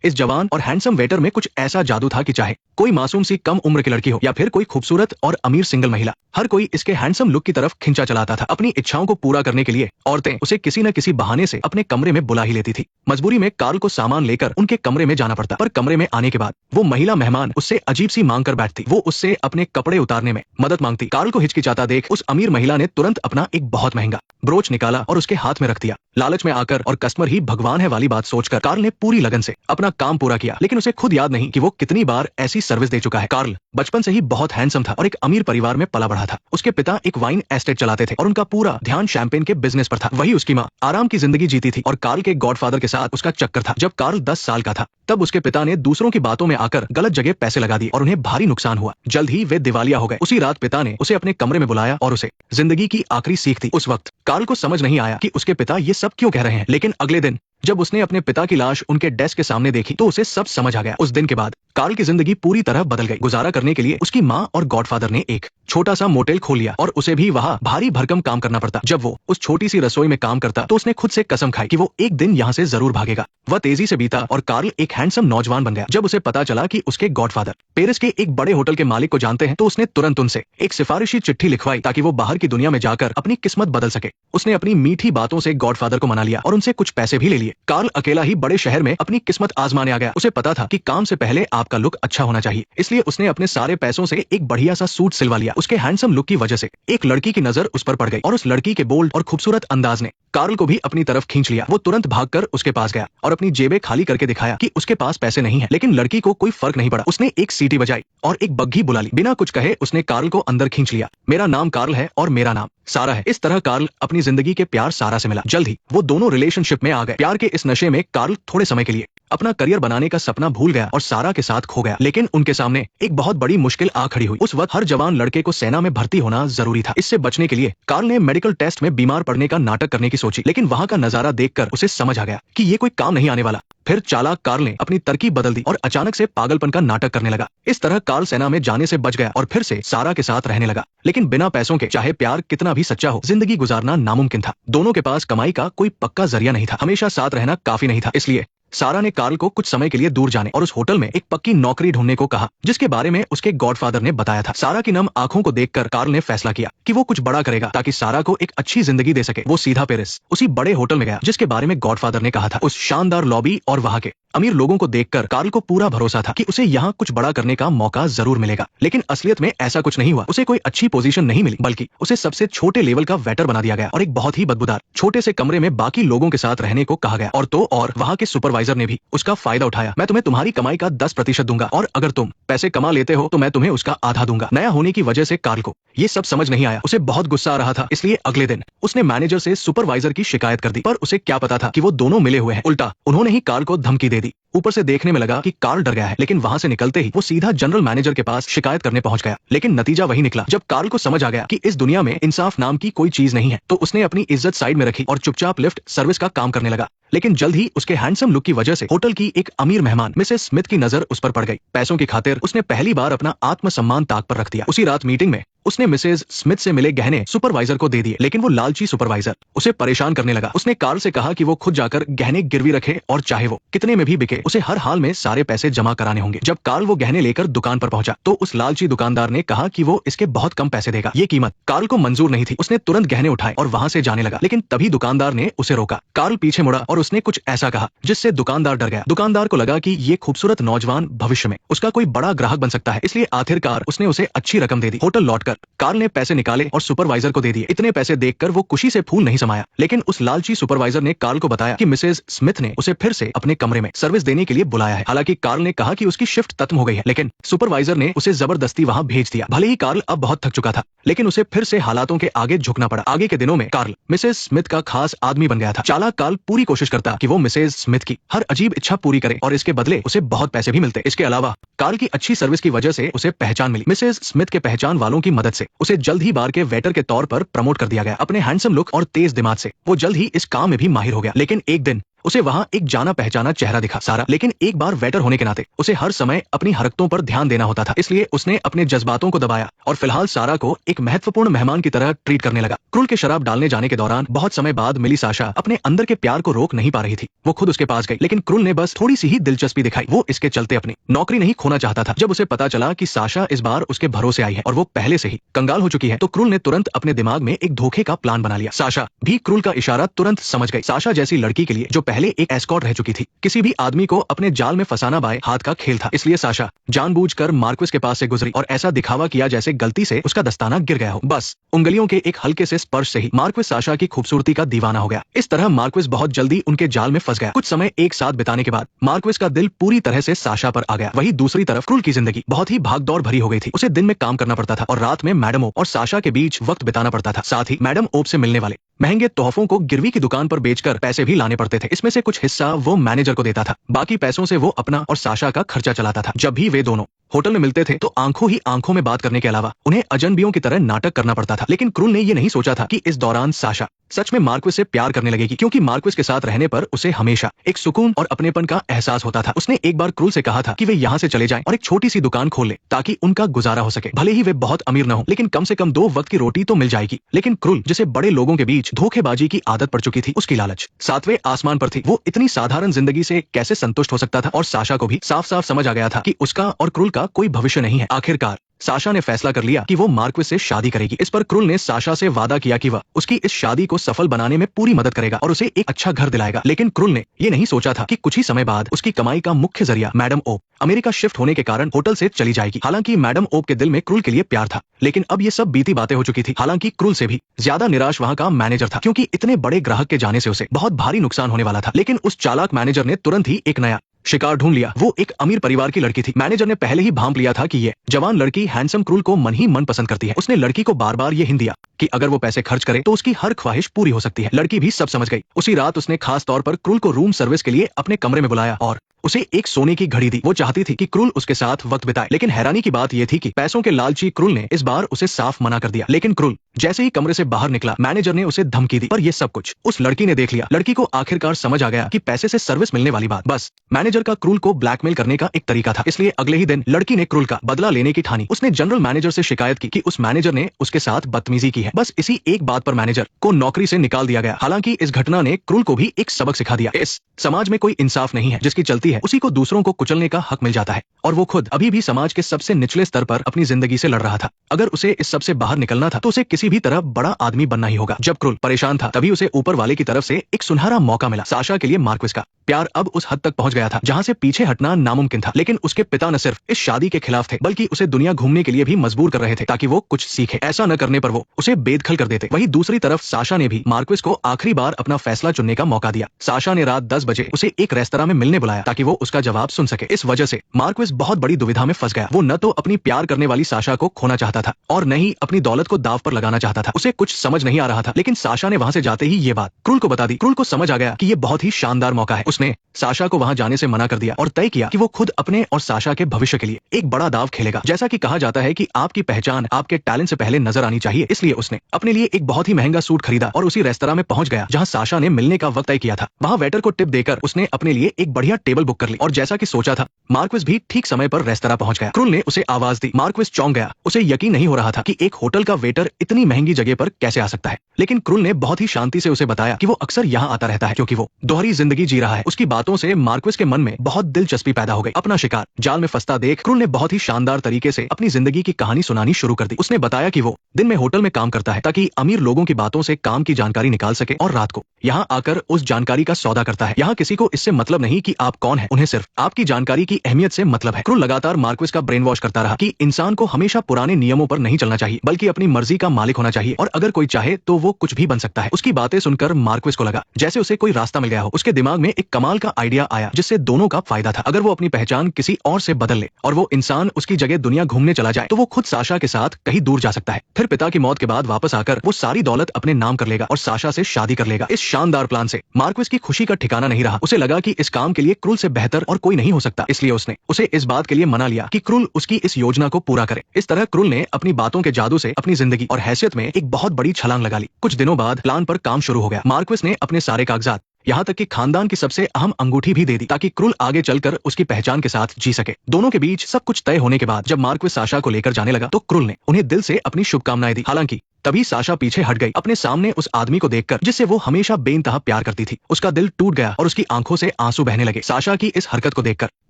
इस जवान और हैंडसम वेटर में कुछ ऐसा जादू था कि चाहे कोई मासूम सी कम उम्र की लड़की हो या फिर कोई खूबसूरत और अमीर सिंगल महिला, हर कोई इसके हैंडसम लुक की तरफ खिंचा चलाता था। अपनी इच्छाओं को पूरा करने के लिए औरतें उसे किसी न किसी बहाने से अपने कमरे में बुला ही लेती थी। मजबूरी में कार्ल को सामान लेकर उनके कमरे में जाना पड़ता, पर कमरे में आने के बाद वो महिला मेहमान उससे अजीब सी मांग कर बैठती। वो उससे अपने कपड़े उतारने में मदद मांगती। कार्ल को हिचकिचाता देख उस अमीर महिला ने तुरंत अपना एक बहुत महंगा ब्रोच निकाला और उसके हाथ में रख दिया। लालच में आकर और कस्टमर ही भगवान है वाली बात सोचकर कार्ल ने पूरी लगन से अपना काम पूरा किया, लेकिन उसे खुद याद नहीं कि वो कितनी बार ऐसी सर्विस दे चुका है। कार्ल बचपन से ही बहुत हैंडसम था और एक अमीर परिवार में पला बढ़ा था। उसके पिता एक वाइन एस्टेट चलाते थे और उनका पूरा ध्यान शैंपेन के बिजनेस पर था। वही उसकी माँ आराम की जिंदगी जीती थी और कार्ल के गॉडफादर के साथ उसका चक्कर था। जब कार्ल 10 साल का था तब उसके पिता ने दूसरों की बातों में आकर गलत जगह पैसे लगा दिए और उन्हें भारी नुकसान हुआ। जल्द ही वे दिवालिया हो गए। उसी रात पिता ने उसे अपने कमरे में बुलाया और उसे जिंदगी की आखिरी सीख दी। उस वक्त कार्ल को समझ नहीं आया कि उसके पिता ये सब क्यों कह रहे हैं, लेकिन अगले दिन जब उसने अपने पिता की लाश उनके डेस्क के सामने देखी तो उसे सब समझ आ गया। उस दिन के बाद कार्ल की जिंदगी पूरी तरह बदल गई। गुजारा करने के लिए उसकी माँ और गॉडफादर ने एक छोटा सा मोटेल खोल लिया और उसे भी वहाँ भारी भरकम काम करना पड़ता। जब वो उस छोटी सी रसोई में काम करता तो उसने खुद से कसम खाई कि वो एक दिन यहाँ से जरूर भागेगा। वह तेजी से बीता और कार्ल एक हैंडसम नौजवान बन गया। जब उसे पता चला कि उसके गॉडफादर पेरिस के एक बड़े होटल के मालिक को जानते हैं तो उसने तुरंत उनसे एक सिफारिशी चिट्ठी लिखवाई ताकि वो बाहर की दुनिया में जाकर अपनी किस्मत बदल सके। उसने अपनी मीठी बातों से गॉडफादर को मना लिया और उनसे कुछ पैसे भी ले लिए। कार्ल अकेला ही बड़े शहर में अपनी किस्मत आजमाने आ गया। उसे पता था कि काम से पहले आपका लुक अच्छा होना चाहिए, इसलिए उसने अपने सारे पैसों से एक बढ़िया सा सूट सिलवा लिया। उसके हैंडसम लुक की वजह से एक लड़की की नजर उस पर पड़ गई और उस लड़की के बोल्ड और खूबसूरत अंदाज ने कार्ल को भी अपनी तरफ खींच लिया। वो तुरंत भागकर उसके पास गया और अपनी जेबें खाली करके दिखाया कि उसके पास पैसे नहीं है, लेकिन लड़की को कोई फर्क नहीं पड़ा। उसने एक सीटी बजाई और एक बग्घी बुला ली। बिना कुछ कहे उसने कार्ल को अंदर खींच लिया। मेरा नाम कार्ल है और मेरा नाम सारा है। इस तरह कार्ल अपनी जिंदगी के प्यार सारा से मिला। जल्द ही वो दोनों रिलेशनशिप में आ गए। प्यार के इस नशे में कार्ल थोड़े समय के लिए अपना करियर बनाने का सपना भूल गया और सारा के साथ खो गया। लेकिन उनके सामने एक बहुत बड़ी मुश्किल आ खड़ी हुई। उस वक्त हर जवान लड़के को सेना में भर्ती होना जरूरी था। इससे बचने के लिए कार्ल ने मेडिकल टेस्ट में बीमार पड़ने का नाटक करने की सोची, लेकिन वहाँ का नजारा देखकर उसे समझ आ गया कि ये कोई काम नहीं आने वाला। फिर चालाक कार्ल ने अपनी तरकीब बदल दी और अचानक से पागलपन का नाटक करने लगा। इस तरह कार्ल सेना में जाने से बच गया और फिर से सारा के साथ रहने लगा। लेकिन बिना पैसों के चाहे प्यार कितना भी सच्चा हो, जिंदगी गुजारना नामुमकिन था। दोनों के पास कमाई का कोई पक्का जरिया नहीं था। हमेशा साथ रहना काफी नहीं था। इसलिए सारा ने कार्ल को कुछ समय के लिए दूर जाने और उस होटल में एक पक्की नौकरी ढूंढने को कहा जिसके बारे में उसके गॉडफादर ने बताया था। सारा की नम आंखों को देखकर कार्ल ने फैसला किया कि वो कुछ बड़ा करेगा ताकि सारा को एक अच्छी जिंदगी दे सके। वो सीधा पेरिस उसी बड़े होटल में गया जिसके बारे में गॉडफादर ने कहा था। उस शानदार लॉबी और वहाँ के अमीर लोगों को देखकर कार्ल को पूरा भरोसा था कि उसे यहाँ कुछ बड़ा करने का मौका जरूर मिलेगा। लेकिन असलियत में ऐसा कुछ नहीं हुआ। उसे कोई अच्छी पोजीशन नहीं मिली, बल्कि उसे सबसे छोटे लेवल का वेटर बना दिया गया और एक बहुत ही बदबूदार छोटे से कमरे में बाकी लोगों के साथ रहने को कहा गया। और वहाँ के सुपरवाइजर ने भी उसका फायदा उठाया। मैं तुम्हें तुम्हारी कमाई का 10% दूंगा और अगर तुम पैसे कमा लेते हो तो मैं तुम्हें उसका आधा दूंगा। नया होने की वजह से कार्ल को ये सब समझ नहीं आया। उसे बहुत गुस्सा आ रहा था, इसलिए अगले दिन उसने मैनेजर से सुपरवाइजर की शिकायत कर दी। पर उसे क्या पता था कि वो दोनों मिले हुए हैं। उल्टा उन्होंने ही कार्ल को धमकी दे दी। ऊपर से देखने में लगा कि कार्ल डर गया है, लेकिन वहां से निकलते ही वो सीधा जनरल मैनेजर के पास शिकायत करने पहुंच गया। लेकिन नतीजा वही निकला। जब कार्ल को समझ आ गया कि इस दुनिया में इंसाफ नाम की कोई चीज नहीं है, तो उसने अपनी इज्जत साइड में रखी और चुपचाप लिफ्ट सर्विस का काम करने लगा। लेकिन जल्द ही उसके हैंडसम लुक की वजह से होटल की एक अमीर मेहमान मिसेस स्मिथ की नजर उस पर पड़ गई। पैसों की खातिर उसने पहली बार अपना आत्मसम्मान ताक पर रख दिया। उसी रात मीटिंग में उसने मिसेस स्मिथ से मिले गहने सुपरवाइजर को दे दिए, लेकिन वो लालची सुपरवाइजर उसे परेशान करने लगा। उसने कार्ल से कहा कि वो खुद जाकर गहने गिरवी रखे और चाहे वो कितने में भी बिके, उसे हर हाल में सारे पैसे जमा कराने होंगे। जब कार्ल वो गहने लेकर दुकान पर पहुंचा तो उस लालची दुकानदार ने कहा कि वो इसके बहुत कम पैसे देगा। ये कीमत कार्ल को मंजूर नहीं थी। उसने तुरंत गहने उठाए और वहां से जाने लगा, लेकिन तभी दुकानदार ने उसे रोका। कार्ल पीछे मुड़ा और उसने कुछ ऐसा कहा जिससे दुकानदार डर गया। दुकानदार को लगा कि ये खूबसूरत नौजवान भविष्य में उसका कोई बड़ा ग्राहक बन सकता है, इसलिए आखिरकार उसने उसे अच्छी रकम दे दी। होटल लौटकर कार्ल ने पैसे निकाले और सुपरवाइजर को दे दिए। इतने पैसे देखकर वो खुशी से फूल नहीं समाया, लेकिन उस लालची सुपरवाइजर ने कार्ल को बताया कि मिसेस स्मिथ ने उसे फिर से अपने कमरे में सर्विस देने के लिए बुलाया है। हालांकि कार्ल ने कहा कि उसकी शिफ्ट खत्म हो गई है, लेकिन सुपरवाइजर ने उसे जबरदस्ती वहां भेज दिया। भले ही कार्ल अब बहुत थक चुका था, लेकिन उसे फिर से हालातों के आगे झुकना पड़ा। आगे के दिनों में कार्ल मिसेस स्मिथ का खास आदमी बन गया था। चालाक कार्ल पूरी कोशिश करता कि वो मिसेस स्मिथ की हर अजीब इच्छा पूरी करे और इसके बदले उसे बहुत पैसे भी मिलते। इसके अलावा कार्ल की अच्छी सर्विस की वजह से उसे पहचान मिली। मिसेस स्मिथ के पहचान वालों की मदद से उसे जल्द ही बार के वेटर के तौर पर प्रमोट कर दिया गया। अपने हैंडसम लुक और तेज दिमाग से वो जल्द ही इस काम में भी माहिर हो गया। लेकिन एक दिन उसे वहाँ एक जाना पहचाना चेहरा दिखा सारा, लेकिन एक बार वेटर होने के नाते उसे हर समय अपनी हरकतों पर ध्यान देना होता था, इसलिए उसने अपने जज्बातों को दबाया और फिलहाल सारा को एक महत्वपूर्ण मेहमान की तरह ट्रीट करने लगा। क्रूल के शराब डालने जाने के दौरान बहुत समय बाद मिली साशा अपने अंदर के प्यार को रोक नहीं पा रही थी। वो खुद उसके पास गई, लेकिन क्रूल ने बस थोड़ी सी ही दिलचस्पी दिखाई। वो इसके चलते अपनी नौकरी नहीं खोना चाहता था। जब उसे पता चला कि साशा इस बार उसके भरोसे आई है और वो पहले से ही कंगाल हो चुकी है, तो क्रूल ने तुरंत अपने दिमाग में एक धोखे का प्लान बना लिया। साशा भी क्रूल का इशारा तुरंत समझ गई। साशा जैसी लड़की के लिए जो पहले एक एस्कॉर्ट रह चुकी थी, किसी भी आदमी को अपने जाल में फंसाना बाएं हाथ का खेल था। इसलिए साशा जानबूझकर मार्क्विस के पास से गुजरी और ऐसा दिखावा किया जैसे गलती से उसका दस्ताना गिर गया हो। बस उंगलियों के एक हल्के से स्पर्श से ही मार्क्विस साशा की खूबसूरती का दीवाना हो गया। इस तरह मार्क्विस बहुत जल्दी उनके जाल में फंस गया। कुछ समय एक साथ बिताने के बाद मार्क्विस का दिल पूरी तरह से साशा पर आ गया। वहीं दूसरी तरफ क्रूल की जिंदगी बहुत ही भागदौड़ भरी हो गई थी। उसे दिन में काम करना पड़ता था और रात में मैडम ओप और साशा के बीच वक्त बिताना पड़ता था। साथ ही मैडम ओप से मिलने वाले महंगे तोहफों को गिरवी की दुकान पर बेचकर पैसे भी लाने पड़ते थे। इसमें से कुछ हिस्सा वो मैनेजर को देता था, बाकी पैसों से वो अपना और साशा का खर्चा चलाता था। जब भी वे दोनों होटल में मिलते थे तो आंखों ही आंखों में बात करने के अलावा उन्हें अजनबियों की तरह नाटक करना पड़ता था। लेकिन क्रूल ने ये नहीं सोचा था कि इस दौरान साशा सच में मार्क्विस से प्यार करने लगेगी, क्योंकि मार्क्विस के साथ रहने पर उसे हमेशा एक सुकून और अपनेपन का एहसास होता था। उसने एक बार क्रूल से कहा था कि वे यहाँ से चले जाएं और एक छोटी सी दुकान खोल ले ताकि उनका गुजारा हो सके। भले ही वे बहुत अमीर न हो, लेकिन कम से कम 2 वक्त की रोटी तो मिल जाएगी। लेकिन क्रूल, जिसे बड़े लोगों के बीच धोखेबाजी की आदत पड़ चुकी थी, उसकी लालच 7वें आसमान पर थी। वो इतनी साधारण जिंदगी से कैसे संतुष्ट हो सकता था? और साशा को भी साफ साफ समझ आ गया था कि उसका और क्रूल का कोई भविष्य नहीं है। आखिरकार साशा ने फैसला कर लिया कि वो मार्क्विस से शादी करेगी। इस पर क्रूल ने साशा से वादा किया कि वह उसकी इस शादी को सफल बनाने में पूरी मदद करेगा और उसे एक अच्छा घर दिलाएगा। लेकिन क्रूल ने ये नहीं सोचा था कि कुछ ही समय बाद उसकी कमाई का मुख्य जरिया मैडम ओप अमेरिका शिफ्ट होने के कारण होटल से चली जाएगी। हालांकि मैडम ओप के दिल में क्रूल के लिए प्यार था, लेकिन अब ये सब बीती बातें हो चुकी थी। हालांकि क्रूल से भी ज्यादा निराश वहाँ का मैनेजर था, क्योंकि इतने बड़े ग्राहक के जाने से उसे बहुत भारी नुकसान होने वाला था। लेकिन उस चालाक मैनेजर ने तुरंत ही एक नया शिकार ढूंढ लिया। वो एक अमीर परिवार की लड़की थी। मैनेजर ने पहले ही भांप लिया था कि ये जवान लड़की हैंडसम क्रूल को मन ही मन पसंद करती है। उसने लड़की को बार बार ये हिंट दिया कि अगर वो पैसे खर्च करे तो उसकी हर ख्वाहिश पूरी हो सकती है। लड़की भी सब समझ गई। उसी रात उसने खास तौर पर क्रूल को रूम सर्विस के लिए अपने कमरे में बुलाया और उसे एक सोने की घड़ी दी। वो चाहती थी कि क्रूल उसके साथ वक्त बिताए, लेकिन हैरानी की बात यह थी कि पैसों के लालची क्रूल ने इस बार उसे साफ मना कर दिया। लेकिन क्रूल जैसे ही कमरे से बाहर निकला, मैनेजर ने उसे धमकी दी, पर यह सब कुछ उस लड़की ने देख लिया। लड़की को आखिरकार समझ आ गया कि पैसे से सर्विस मिलने वाली बात बस मैनेजर का क्रूल को ब्लैकमेल करने का एक तरीका था। इसलिए अगले ही दिन लड़की ने क्रूल का बदला लेने की ठानी। उसने जनरल मैनेजर से शिकायत की कि उस मैनेजर ने उसके साथ बदतमीजी की है। बस इसी एक बात पर मैनेजर को नौकरी से निकाल दिया गया। हालांकि इस घटना ने क्रूल को भी एक सबक सिखा दिया। इस समाज में कोई इंसाफ नहीं है। जिसकी चलती है उसी को दूसरों को कुचलने का हक मिल जाता है, और वो खुद अभी भी समाज के सबसे निचले स्तर पर अपनी जिंदगी से लड़ रहा था। अगर उसे इस सब से बाहर निकलना था तो उसे किसी भी तरह बड़ा आदमी बनना ही होगा। जब क्रूल परेशान था, तभी उसे ऊपर वाले की तरफ से एक सुनहरा मौका मिला। साशा के लिए मार्क्विस का प्यार अब उस हद तक पहुंच गया था जहां से पीछे हटना नामुमकिन था। लेकिन उसके पिता न सिर्फ इस शादी के खिलाफ थे, बल्कि उसे दुनिया घूमने के लिए भी मजबूर कर रहे थे ताकि वो कुछ सीखे। ऐसा न करने पर वो उसे बेदखल कर देते। वहीं दूसरी तरफ साशा ने भी मार्क्विस को आखिरी बार अपना फैसला चुनने का मौका दिया। साशा ने रात 10 बजे उसे एक रेस्तरां में मिलने बुलाया ताकि वो उसका जवाब सुन सके। इस वजह से मार्क्विस बहुत बड़ी दुविधा में फंस गया। वो न तो अपनी प्यार करने वाली साशा को खोना चाहता था और न ही अपनी दौलत को दाव पर लगाना चाहता था। उसे कुछ समझ नहीं आ रहा था। लेकिन साशा ने वहां से जाते ही ये बात क्रूल को बता दी। क्रूल को समझ आ गया कि ये बहुत ही शानदार मौका है। उसने साशा को वहां जाने से मना कर दिया और तय किया कि वो खुद अपने और साशा के भविष्य के लिए एक बड़ा दाव खेलेगा। जैसा कि कहा जाता है कि आपकी पहचान आपके टैलेंट से पहले नजर आनी चाहिए, इसलिए उसने अपने लिए एक बहुत ही महंगा सूट खरीदा और उसी रेस्तरां में पहुंच गया जहां साशा ने मिलने का वक्त तय किया था। वहां वेटर को टिप देकर उसने अपने लिए एक बढ़िया टेबल बुक कर ली और जैसा कि सोचा था, मार्क्विस भी ठीक समय पर रेस्तरां पहुंच गया। क्रूल ने उसे आवाज दी। मार्क्विस चौंक गया। उसे यकीन नहीं हो रहा था कि एक होटल का वेटर इतनी महंगी जगह पर कैसे आ सकता है। लेकिन क्रूल ने बहुत ही शांति से उसे बताया कि वो अक्सर यहाँ आता रहता है क्योंकि वो दोहरी जिंदगी जी रहा है। उसकी बातों से मार्क्विस के मन में बहुत दिलचस्पी पैदा हो गई। अपना शिकार जाल में फंसता देख क्रूल ने बहुत ही शानदार तरीके से अपनी जिंदगी की कहानी सुनानी शुरू कर दी। उसने बताया कि वो दिन में होटल में काम करता है ताकि अमीर लोगों की बातों से काम की जानकारी निकाल सके और रात को यहाँ आकर उस जानकारी का सौदा करता है। यहाँ किसी को इससे मतलब नहीं कि आप कौन है, उन्हें सिर्फ आपकी जानकारी की अहमियत से मतलब है। क्रूल लगातार मार्क्विस का ब्रेन वॉश करता रहा कि इंसान को हमेशा पुराने नियमों पर नहीं चलना चाहिए, बल्कि अपनी मर्जी का मालिक होना चाहिए और अगर कोई चाहे तो वो कुछ भी बन सकता है। उसकी बातें सुनकर मार्क्विस को लगा जैसे उसे कोई रास्ता मिल गया हो। उसके दिमाग में एक कमाल का आइडिया आया जिससे दोनों का फायदा था। अगर वो अपनी पहचान किसी और से बदल ले और वो इंसान उसकी जगह दुनिया घूमने चला जाए तो वो खुद साशा के साथ कहीं दूर जा सकता है। फिर पिता की मौत के बाद वापस आकर वो सारी दौलत अपने नाम कर लेगा और साशा से शादी कर लेगा। इस शानदार प्लान से मार्क्विस की खुशी का ठिकाना नहीं रहा। उसे लगा कि इस काम के लिए क्रूल से बेहतर और कोई नहीं हो सकता, इसलिए उसने उसे इस बात के लिए मना लिया कि क्रूल उसकी इस योजना को पूरा करे। इस तरह क्रूल ने अपनी बातों के जादू से अपनी जिंदगी और हैसियत में एक बहुत बड़ी छलांग लगा ली। कुछ दिनों बाद प्लान पर काम शुरू हो गया। मार्क्विस ने अपने सारे कागजात यहाँ तक कि खानदान की सबसे अहम अंगूठी भी दे दी ताकि क्रूल आगे चलकर उसकी पहचान के साथ जी सके। दोनों के बीच सब कुछ तय होने के बाद जब मार्क्विस साशा को लेकर जाने लगा तो क्रूल ने उन्हें दिल से अपनी शुभकामनाएं दी। हालांकि तभी साशा पीछे हट गई, अपने सामने उस आदमी को देखकर जिससे वो हमेशा बेइंतहा प्यार करती थी। उसका दिल टूट गया और उसकी आंखों से आंसू बहने लगे। साशा की इस हरकत को देखकर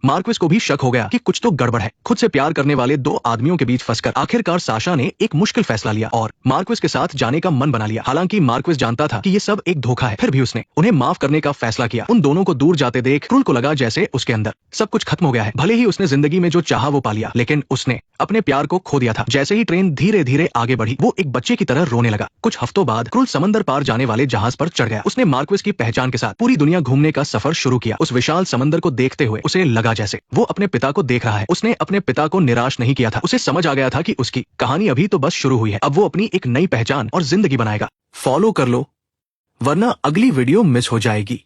मार्क्विस को भी शक हो गया कि कुछ तो गड़बड़ है। खुद से प्यार करने वाले दो आदमियों के बीच फंसकर आखिरकार साशा ने एक मुश्किल फैसला लिया और मार्क्विस के साथ जाने का मन बना लिया। हालांकि मार्क्विस जानता था कि ये सब एक धोखा है, फिर भी उसने उन्हें माफ करने का फैसला किया। उन दोनों को दूर जाते देख क्रूल को लगा जैसे उसके अंदर सब कुछ खत्म हो गया है। भले ही उसने जिंदगी में जो चाहा वो पा लिया, लेकिन उसने अपने प्यार को खो दिया था। जैसे ही ट्रेन धीरे धीरे आगे बढ़ी वो एक बच्चे की तरह रोने लगा। कुछ हफ्तों बाद क्रूल समंदर पार जाने वाले जहाज पर चढ़ गया। उसने मार्क्विस की पहचान के साथ पूरी दुनिया घूमने का सफर शुरू किया। उस विशाल समंदर को देखते हुए उसे लगा जैसे वो अपने पिता को देख रहा है। उसने अपने पिता को निराश नहीं किया था। उसे समझ आ गया था कि उसकी कहानी अभी तो बस शुरू हुई है। अब वो अपनी एक नई पहचान और जिंदगी बनाएगा। फॉलो कर लो वरना अगली वीडियो मिस हो जाएगी।